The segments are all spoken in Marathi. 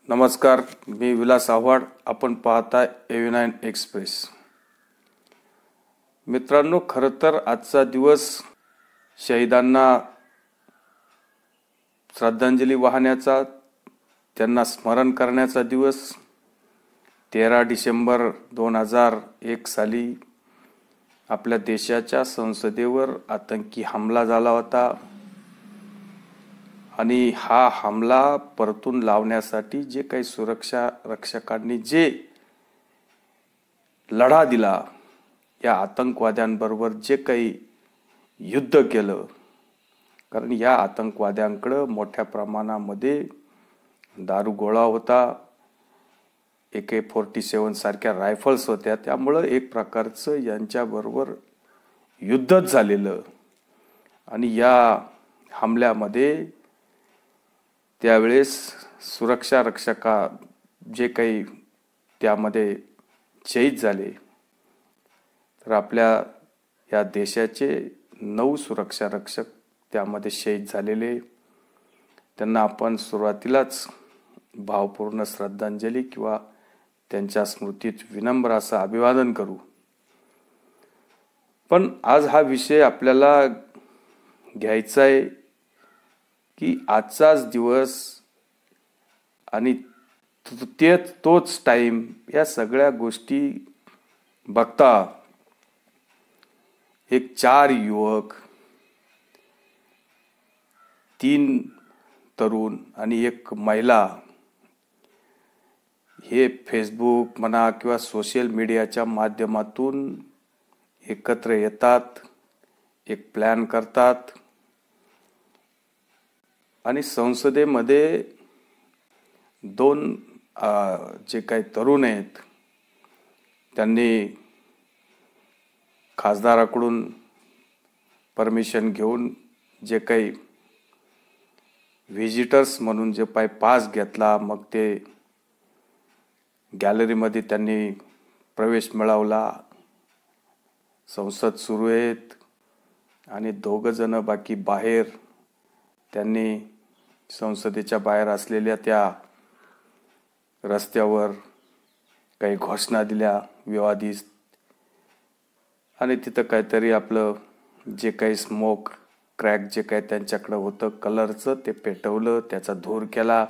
नमस्कार, मी विलास आव्हाड. आपण पाहताय AV9 एक्सप्रेस. मित्रांनो, खरं तर आजचा दिवस शहीदांना श्रद्धांजली वाहण्याचा, त्यांना स्मरण करण्याचा दिवस. 13 डिसेंबर 2001 साली आपल्या देशाच्या संसदेवर आतंकी हमला झाला होता आणि हा हमला परतून लावण्यासाठी जे काही सुरक्षा रक्षकांनी जे लढा दिला, या आतंकवाद्यांबरोबर जे काही युद्ध केलं, कारण या आतंकवाद्यांकडे मोठ्या प्रमाणामध्ये दारुगोळा होता, AK-47 सारख्या रायफल्स होत्या. त्यामुळं एक प्रकारचं यांच्याबरोबर युद्धच झालेलं. आणि या हमल्यामध्ये त्यावेळेस सुरक्षा रक्षका जे काही त्यामध्ये शहीद झाले, तर आपल्या या देशाचे 9 सुरक्षा रक्षक त्यामध्ये शहीद झालेले. त्यांना आपण सुरुवातीलाच भावपूर्ण श्रद्धांजली किंवा त्यांच्या स्मृतीत विनम्र असं अभिवादन करू. पण आज हा विषय आपल्याला घ्यायचा आहे की आजचाच दिवस आणि तोच टाइम, या सगळ्या गोष्टी बघता एक 4 युवक, 3 तरुण आणि एक महिला हे फेसबुक म्हणा किंवा सोशल मीडियाच्या माध्यमातून एकत्र येतात, एक प्लॅन करतात आणि संसदेमध्ये 2 जे काही तरुण आहेत त्यांनी खासदाराकडून परमिशन घेऊन जे काही व्हिजिटर्स म्हणून जे काही पास घेतला, मग ते गॅलरीमध्ये त्यांनी प्रवेश मिळवला. संसद सुरू आहेत आणि 2 जण बाकी बाहेर, त्यांनी संसदेच्या बाहेर असलेल्या त्या रस्त्यावर काही घोषणा दिल्या विवादित, आणि तिथं काहीतरी आपलं जे काही स्मोक क्रॅक जे काही त्यांच्याकडं होतं कलरचं, ते पेटवलं, त्याचा धूर केला.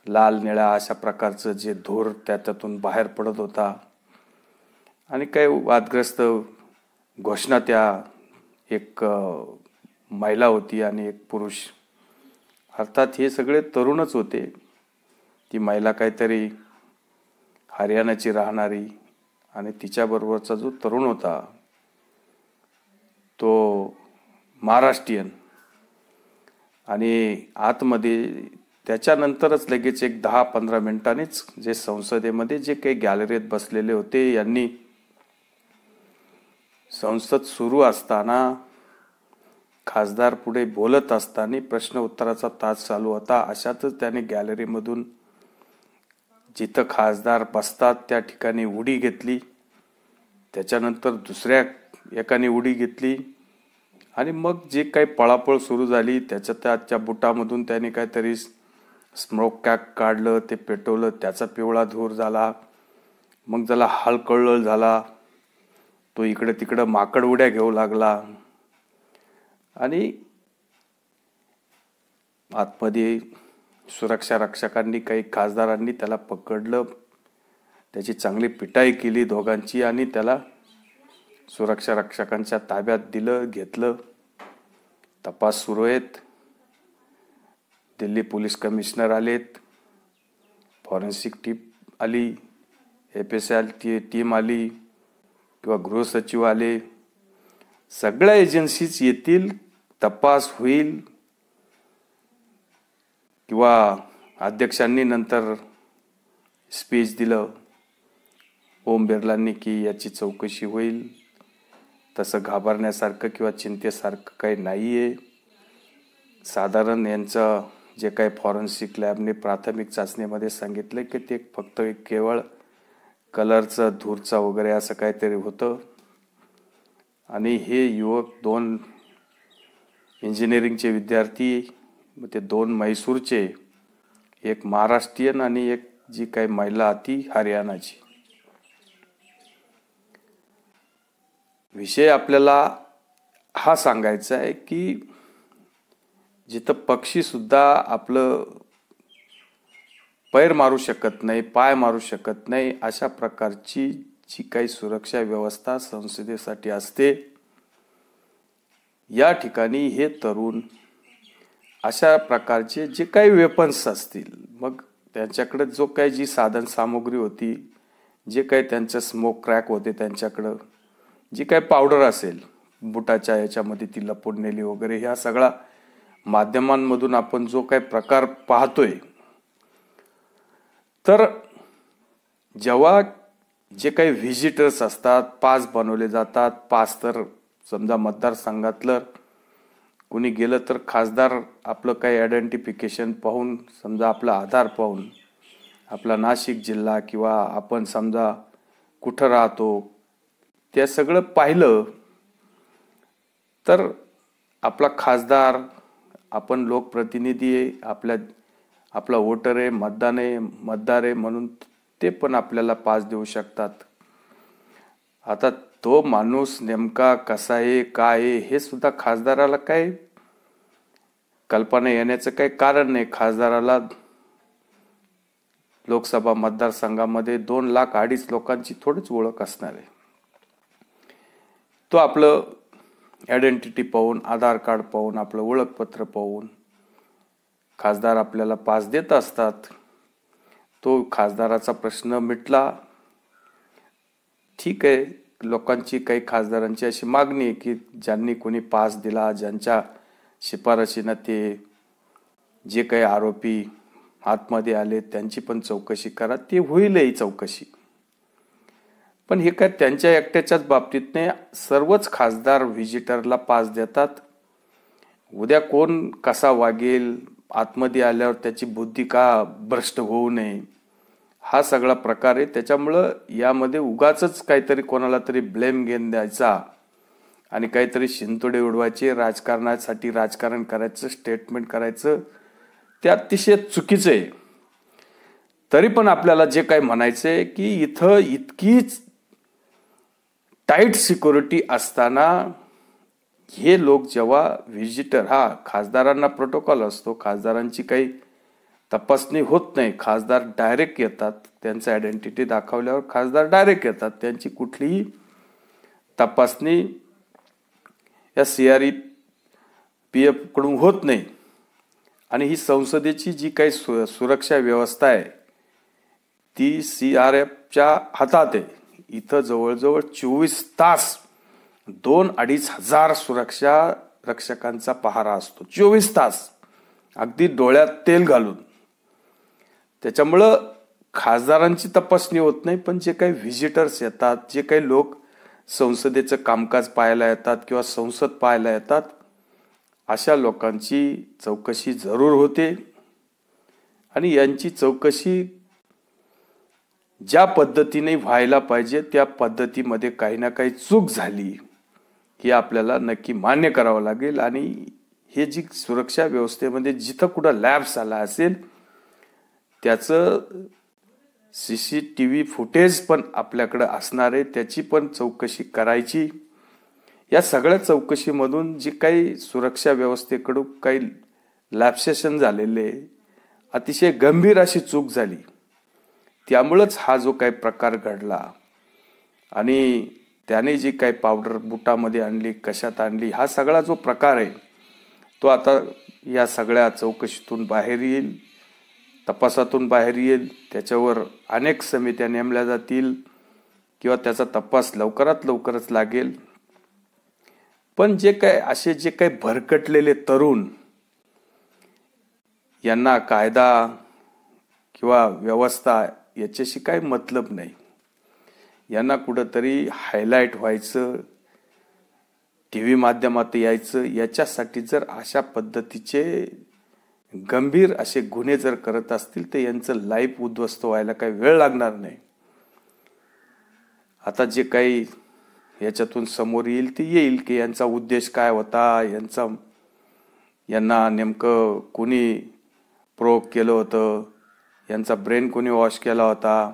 लाल निळा अशा प्रकारचं जे धूर त्याच्यातून बाहेर पडत होता. आणि काही वादग्रस्त घोषणा, त्या एक महिला होती आणि एक पुरुष, अर्थात हे सगळे तरुणच होते. ती महिला काहीतरी हरियाणाची राहणारी आणि तिच्याबरोबरचा जो तरुण होता तो महाराष्ट्रीयन. आणि आतमध्ये त्याच्यानंतरच लगेच एक 10-15 मिनिटांनीच जे संसदेमध्ये जे काही गॅलरीत बसलेले होते, यांनी संसद सुरू असताना खासदार पुढे बोलत असताना प्रश्न उत्तराचा तास चालू होता. अशातच त्याने गॅलरीमधून जिथं खासदार बसतात त्या ठिकाणी उडी घेतली. त्याच्यानंतर दुसऱ्या एकाने उडी घेतली आणि मग जे काही पळापळ सुरू झाली, त्याच्या बुटामधून त्याने काहीतरी स्मोक क्रॅक काढलं, ते पेटवलं, त्याचा पिवळा धूर झाला. मग त्याला हळकळळ झाला, तो इकडे तिकडं माकड उड्या घेऊ लागला आणि आतमध्ये सुरक्षा रक्षकांनी, काही खासदारांनी त्याला पकडलं, त्याची चांगली पिटाई केली दोघांची आणि त्याला सुरक्षा रक्षकांच्या ताब्यात घेतलं. तपास सुरू आहेत. दिल्ली पोलीस कमिशनर आलेत, फॉरेन्सिक टीम आली, FSI टीम आली किंवा गृहसचिव आले, सगळ्या एजन्सीज येतील, तपास होईल. किंवा अध्यक्षांनी नंतर स्पीच दिलं ओम बिर्लांनी की याची चौकशी होईल. तसं घाबरण्यासारखं किंवा चिंतेसारखं काही नाही आहे. साधारण यांचं जे काही फॉरेन्सिक लॅबने प्राथमिक चाचणीमध्ये सांगितलं की ते फक्त केवळ कलरचं, धूरचा वगैरे असं काहीतरी होतं. आणि हे युवक 2 इंजिनिअरिंगचे विद्यार्थी, ते 2 म्हैसूरचे, एक महाराष्ट्रीयन आणि एक जी काही महिला ती हरियाणाची. विषय आपल्याला हा सांगायचा आहे की जिथं पक्षी सुद्धा आपलं पैर मारू शकत नाही, पाय मारू शकत नाही, अशा प्रकारची जी काही सुरक्षा व्यवस्था संसदेसाठी असते, या ठिकाणी हे तरुण अशा प्रकारचे जे काही वेपन्स असतील, मग त्यांच्याकडे जो काही जी साधन सामुग्री होती, जे काही त्यांचं स्मोक क्रॅक होते, त्यांच्याकडं जी काही पावडर असेल बुटाच्या याच्यामध्ये ती लपून नेली वगैरे, ह्या सगळा माध्यमांमधून आपण जो काही प्रकार पाहतोय, तर जेव्हा जे काही व्हिजिटर्स असतात, पास बनवले जातात. पास तर समजा मतदारसंघातलं कोणी गेलं तर खासदार आपलं काही आयडेंटिफिकेशन पाहून, समजा आपला आधार पाहून, आपला नाशिक जिल्हा किंवा आपण समजा कुठं राहतो ते सगळं पाहिलं तर आपला खासदार, आपण लोकप्रतिनिधी आहे, आपला वोटर आहे, मतदार आहे म्हणून ते पण आपल्याला पास देऊ शकतात. आता तो माणूस नेमका कसा आहे, काय आहे, हे सुद्धा खासदाराला काही कल्पना येण्याचं काही कारण नाही. खासदाराला लोकसभा मतदारसंघामध्ये 2,00,000-2,50,000 लोकांची थोडीच ओळख असणार आहे. तो आपलं आयडेंटिटी पाहून, आधार कार्ड पाहून, आपलं ओळखपत्र पाहून खासदार आपल्याला पास देत असतात. तो खासदाराचा प्रश्न मिटला. ठीक आहे, लोकांची काही खासदारांची अशी मागणी आहे की ज्यांनी कोणी पास दिला, ज्यांच्या शिफारशीनं ते जे काही आरोपी आतमध्ये आले त्यांची पण चौकशी करा. ते होईलही चौकशी, पण हे काय त्यांच्या एकट्याच्याच बाबतीत नाही, सर्वच खासदार व्हिजिटरला पास देतात. उद्या कोण कसा वागेल, आतमध्ये आल्यावर त्याची बुद्धी का भ्रष्ट होऊ नये, हा सगळा प्रकार आहे. त्याच्यामुळं यामध्ये उगाचच काहीतरी कोणाला तरी ब्लेम गेम द्यायचा आणि काहीतरी शिंतोडे उडवायचे, राजकारणासाठी राजकारण करायचं, स्टेटमेंट करायचं, ते अतिशय चुकीचं आहे. तरी पण आपल्याला जे काही म्हणायचंय की इथं इतकीच टाईट सिक्युरिटी असताना हे लोक जेव्हा व्हिजिटर, हा खासदारांना प्रोटोकॉल असतो, खासदारांची काही तपासणी होत नाही, खासदार डायरेक्ट येतात, त्यांचं आयडेंटिटी दाखवल्यावर खासदार डायरेक्ट येतात, त्यांची कुठलीही तपासणी या CRPF कडून होत नाही. आणि ही संसदेची जी काही सुरक्षा व्यवस्था आहे ती CRPFच्या हातात आहे. इथं जवळजवळ 24 तास 2-2.5 हजार सुरक्षा रक्षकांचा पहारा असतो. 24 तास अगदी डोळ्यात तेल घालून. त्याच्यामुळं खासदारांची तपासणी होत नाही, पण जे काही व्हिजिटर्स येतात, जे काही लोक संसदेचं कामकाज पाहायला येतात किंवा संसद पाहायला येतात, अशा लोकांची चौकशी जरूर होते. आणि यांची चौकशी ज्या पद्धतीने व्हायला पाहिजे त्या पद्धतीमध्ये काही ना काही चूक झाली हे आपल्याला नक्की मान्य करावं लागेल. आणि हे जी सुरक्षा व्यवस्थेमध्ये जिथं कुठं लॅब्स आला असेल त्याचं CCTV फुटेज पण आपल्याकडे असणार आहे, त्याची पण चौकशी करायची. या सगळ्या चौकशीमधून जी काही सुरक्षा व्यवस्थेकडून काही लॅप्सेशन झालेले, अतिशय गंभीर अशी चूक झाली, त्यामुळंच हा जो काही प्रकार घडला. आणि त्याने जी काही पावडर बुटामध्ये आणली, कशात आणली, हा सगळा जो प्रकार आहे तो आता या सगळ्या चौकशीतून बाहेर येईल, तपासातून बाहेर येईल. त्याच्यावर अनेक समित्या नेमल्या जातील किंवा त्याचा तपास लवकरात लवकरच लागेल. पण जे काही भरकटलेले तरुण, यांना कायदा किंवा व्यवस्था याच्याशी काही मतलब नाही, यांना कुठंतरी हायलाईट व्हायचं, TV माध्यमात यायचं, याच्यासाठी जर अशा पद्धतीचे गंभीर असे गुन्हे जर करत असतील तर यांचं लाईफ उद्ध्वस्त व्हायला काही वेळ लागणार नाही. आता जे काही याच्यातून समोर येईल ते येईल की यांचा उद्देश काय होता, यांना नेमकं कोणी प्रोक केलं होतं, यांचा ब्रेन कोणी वॉश केला होता,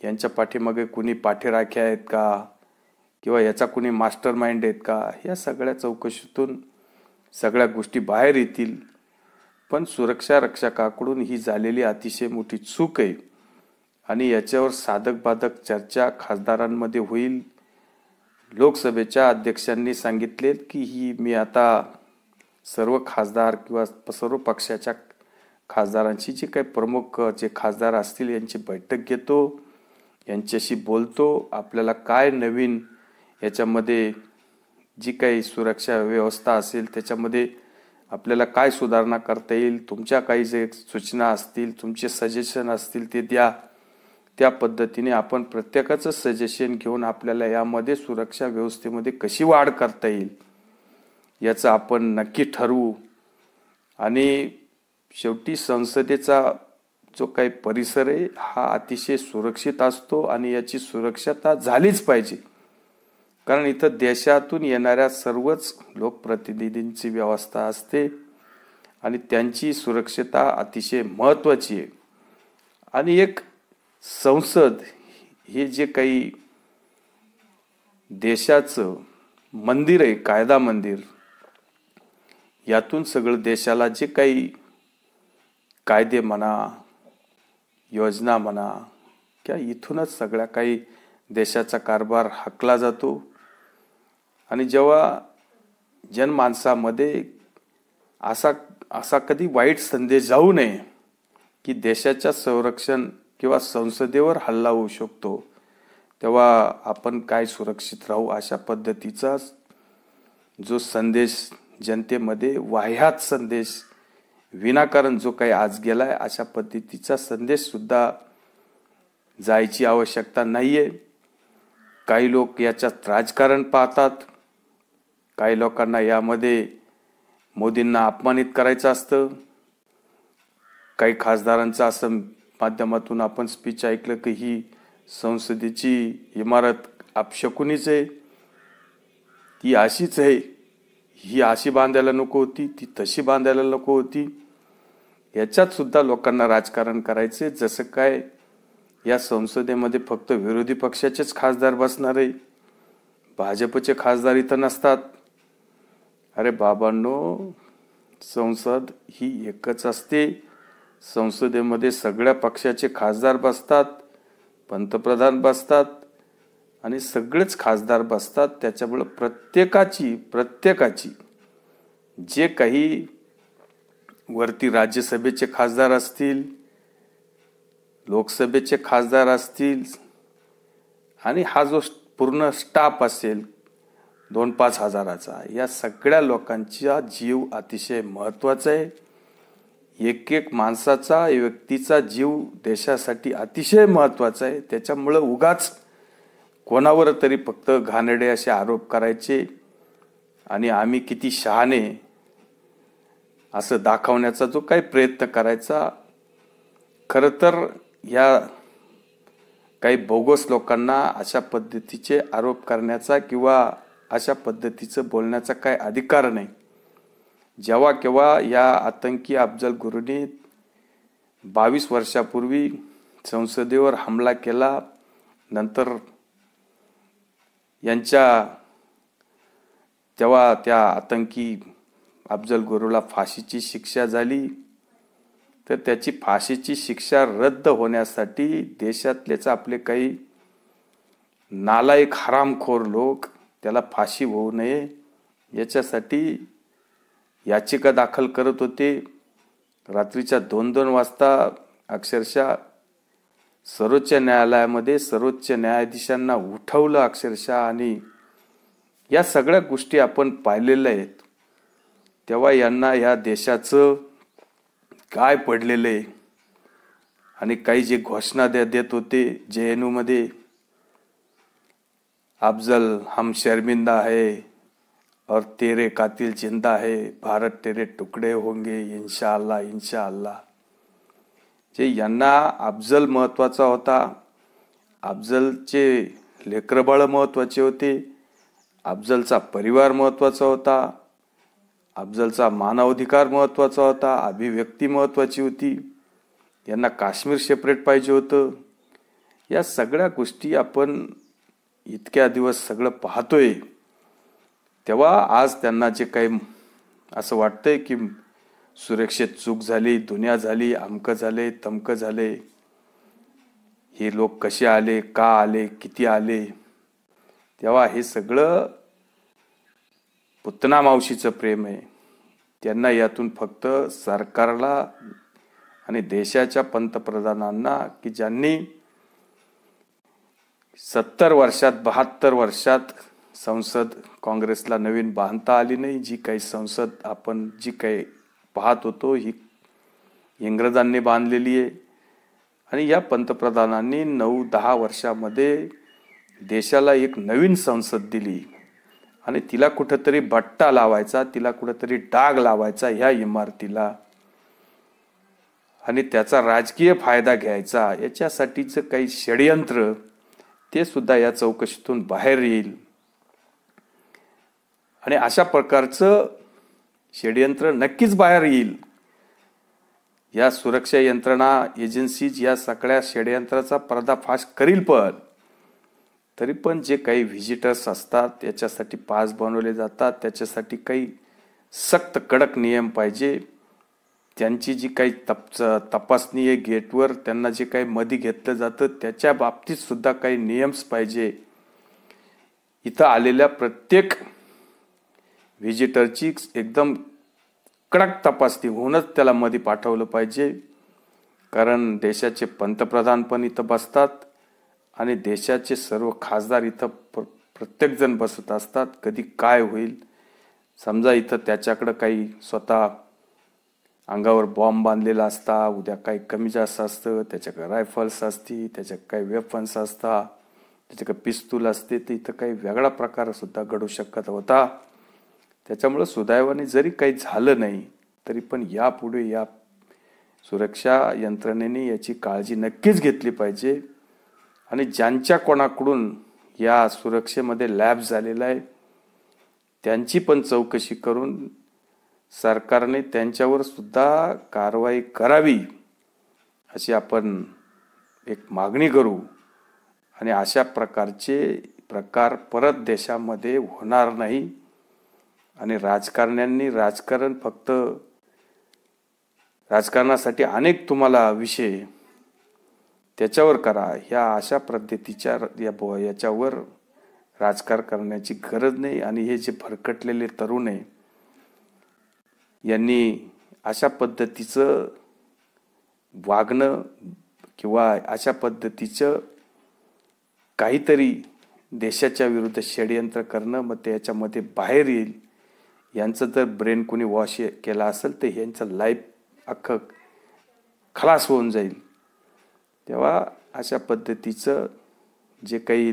यांच्या पाठीमागे कुणी पाठीराख्या आहेत का, किंवा याचा कुणी मास्टर माइंड आहेत का, या सगळ्या चौकशीतून सगळ्या गोष्टी बाहेर येतील. पण सुरक्षा रक्षकाकडून ही झालेली अतिशय मोठी चूक आहे आणि याच्यावर साधक बाधक चर्चा खासदारांमध्ये होईल. लोकसभेच्या अध्यक्षांनी सांगितले की ही मी आता सर्व खासदार किंवा सर्व पक्षाच्या खासदारांची जे काही प्रमुख जे खासदार असतील यांची बैठक घेतो, यांच्याशी बोलतो. आपल्याला काय नवीन याच्यामध्ये जी काही सुरक्षा व्यवस्था असेल त्याच्यामध्ये आपल्याला काय सुधारणा करता येईल, तुमच्या काही जे सूचना असतील, तुमचे सजेशन असतील ते द्या. त्या पद्धतीने आपण प्रत्येकाचं सजेशन घेऊन आपल्याला यामध्ये सुरक्षा व्यवस्थेमध्ये कशी वाढ करता येईल याचं आपण नक्की ठरवू. आणि शेवटी संसदेचा जो काही परिसर आहे हा अतिशय सुरक्षित असतो आणि याची सुरक्षता झालीच पाहिजे. कारण इथं देशातून येणाऱ्या सर्वच लोकप्रतिनिधींची व्यवस्था असते आणि त्यांची सुरक्षता अतिशय महत्त्वाची आहे. आणि एक संसद हे जे काही देशाचं मंदिर आहे, कायदा मंदिर, यातून सगळं देशाला जे काही कायदे म्हणा, योजना म्हणा, किंवा इथूनच सगळ्या काही देशाचा कारभार हाकला जातो. आणि जेव्हा जनमानसामध्ये असा कधी वाईट संदेश जाऊ नये की देशाच्या संरक्षण किंवा संसदेवर हल्ला होऊ शकतो, तेव्हा आपण काय सुरक्षित राहू अशा पद्धतीचा जो संदेश जनतेमध्ये वाह्यात संदेश विनाकारण जो काही आज गेलाय अशा पद्धतीचा संदेश सुद्धा जायची आवश्यकता नाहीये. काही लोक याच्यात राजकारण पाहतात, काही लोकांना यामध्ये मोदींना अपमानित करायचं असतं. काही खासदारांचं असं माध्यमातून आपण स्पीच ऐकलं की ही संसदेची इमारत अपशकुनीच आहे, ती अशीच आहे, ही अशी बांधायला नको होती, ती तशी बांधायला नको होती. याच्यात सुद्धा लोकांना राजकारण करायचे. जसं काय या संसदेमध्ये फक्त विरोधी पक्षाचेच खासदार बसणार आहे, भाजपचे खासदार इथं नसतात. अरे बाबांनो, संसद ही एकच असते. संसदेमध्ये सगळ्या पक्षाचे खासदार बसतात, पंतप्रधान बसतात आणि सगळेच खासदार बसतात. त्याच्यामुळे प्रत्येकाची जे काही वरती राज्यसभेचे खासदार असतील, लोकसभेचे खासदार असतील आणि हा जो पूर्ण स्टाफ असेल 2-5 हजाराचा, या सगळ्या लोकांचा जीव अतिशय महत्त्वाचा आहे. एक माणसाचा, व्यक्तीचा जीव देशासाठी अतिशय महत्त्वाचा आहे. त्याच्यामुळं उगाच कोणावर तरी फक्त घाणेरडे असे आरोप करायचे आणि आम्ही किती शहाणे असं दाखवण्याचा जो काही प्रयत्न करायचा, खरं तर या काही बोगस लोकांना अशा पद्धतीचे आरोप करण्याचा किंवा अशा पद्धतीचं बोलण्याचा काय अधिकार नाही. जेव्हा केव्हा या आतंकी अफजल गुरूंनी 22 वर्षापूर्वी संसदेवर हमला केला, नंतर तेव्हा त्या आतंकी अफजल गुरूला फाशीची शिक्षा झाली, तर त्याची फाशीची शिक्षा रद्द होण्यासाठी देशातलेच आपले काही नालायक हरामखोर लोक त्याला फाशी होऊ नये याच्यासाठी याचिका दाखल करत होते. रात्रीच्या 2-2 वाजता अक्षरशः सर्वोच्च न्यायालयामध्ये सर्वोच्च न्यायाधीशांना उठवलं अक्षरशः. आणि या सगळ्या गोष्टी आपण पाहिलेल्या आहेत. तेव्हा यांना या देशाचं काय पडलेलं आहे. आणि काही जे घोषणा देत होते JNU मध्ये, अफजल हम शर्मिंदा है और तेरे कातिल जिंदा है, भारत तेरे टुकड़े होंगे इंशाअल्लाह इंशाअल्लाह. जे यांना अफजल महत्वाचा होता, अफजलचे लेकरबाळ महत्वाचे होते, अफजलचा परिवार महत्वाचा होता, अफजलचा मानवाधिकार महत्त्वाचा होता, अभिव्यक्ती महत्त्वाची होती, यांना काश्मीर सेपरेट पाहिजे होतं. या सगळ्या गोष्टी आपण इतक्या दिवस सगळं पाहतोय, तेव्हा आज त्यांना जे काही असं वाटतंय की सुरक्षेत चूक झाली, दुनिया झाली, अमकं झाले, तमकं झाले, हे लोक कसे आले, का आले, किती आले, तेव्हा हे सगळं पुतना मावशीचं प्रेम आहे. त्यांना यातून फक्त सरकारला आणि देशाच्या पंतप्रधानांना, की ज्यांनी 70 वर्षात 72 वर्षात संसद काँग्रेसला नवीन बांधता आली नाही. जी काही संसद आपण जी काही पाहत होतो ही इंग्रजांनी बांधलेली आहे. आणि या पंतप्रधानांनी 9-10 वर्षामध्ये देशाला एक नवीन संसद दिली आणि तिला कुठेतरी बट्टा लावायचा, तिला कुठेतरी डाग लावायचा ह्या इमारतीला आणि त्याचा राजकीय फायदा घ्यायचा. याच्यासाठीचं काही षडयंत्र ते सुद्धा या चौकशीतून बाहेर येईल. आणि अशा प्रकारचं षडयंत्र नक्कीच बाहेर येईल. या सुरक्षा यंत्रणा एजन्सीज या सगळ्या षडयंत्राचा पर्दाफाश करील. पण तरी पण जे काही व्हिजिटर्स असतात याच्यासाठी पास बनवले जातात, त्याच्यासाठी काही सक्त कडक नियम पाहिजे. त्यांची जी काही तपासणी आहे गेटवर, त्यांना जे काही मध्ये घेतलं जातं त्याच्या बाबतीत सुद्धा काही नियम्स पाहिजे. इथं आलेल्या प्रत्येक व्हिजिटरची एकदम कडक तपासणी होऊनच त्याला मध्ये पाठवलं पाहिजे. कारण देशाचे पंतप्रधान पण इथं बसतात आणि देशाचे सर्व खासदार इथं प्रत्येकजण बसत असतात. कधी काय होईल, समजा इथं त्याच्याकडं काही स्वतः अंगावर बॉम्ब बांधलेला असता, उद्या काही कमी जास्त असतं, त्याच्याकडे रायफल्स असती, त्याच्यात काही वेपन्स असतात, त्याच्याकडे पिस्तूल असते, तर इथं काही वेगळा प्रकार सुद्धा घडू शकत होता. त्याच्यामुळं सुदैवाने जरी काही झालं नाही तरी पण यापुढे या सुरक्षा यंत्रणेने याची काळजी नक्कीच घेतली पाहिजे. आणि ज्यांच्या कोणाकडून या सुरक्षेमध्ये लॅप्स झालेला आहे त्यांची पण चौकशी करून सरकारने त्यांच्यावर सुद्धा कारवाई करावी अशी आपण एक मागणी करू. आणि अशा प्रकारचे प्रकार परत देशामध्ये होणार नाही. आणि राजकारण्यांनी राजकारण फक्त राजकारणासाठी अनेक तुम्हाला विषय त्याच्यावर करा, ह्या अशा पद्धतीच्या याच्यावर राजकारण करण्याची गरज नाही. आणि हे जे भरकटलेले तरुण आहे यांनी अशा पद्धतीचं वागणं किंवा अशा पद्धतीचं काहीतरी देशाच्या विरुद्ध षडयंत्र करणं, मग त्याच्यामध्ये बाहेर येईल. यांचं जर ब्रेन कोणी वॉश केला असेल तर यांचं लाईफ अख्खं खलास होऊन जाईल. तेव्हा अशा पद्धतीचं जे काही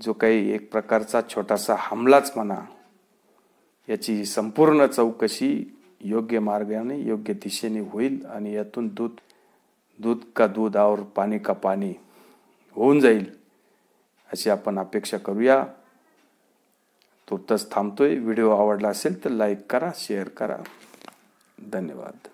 जो काही एक प्रकारचा छोटासा हमलाच म्हणा, याची संपूर्ण चौकशी योग्य मार्गाने योग्य दिशेने होईल आणि यातून दूध का दूध और पाणी का पाणी होऊन जाईल अशी आपण अपेक्षा करूया. तुर्तच थांबतोय. व्हिडिओ आवडला असेल तर लाईक करा, शेअर करा. धन्यवाद.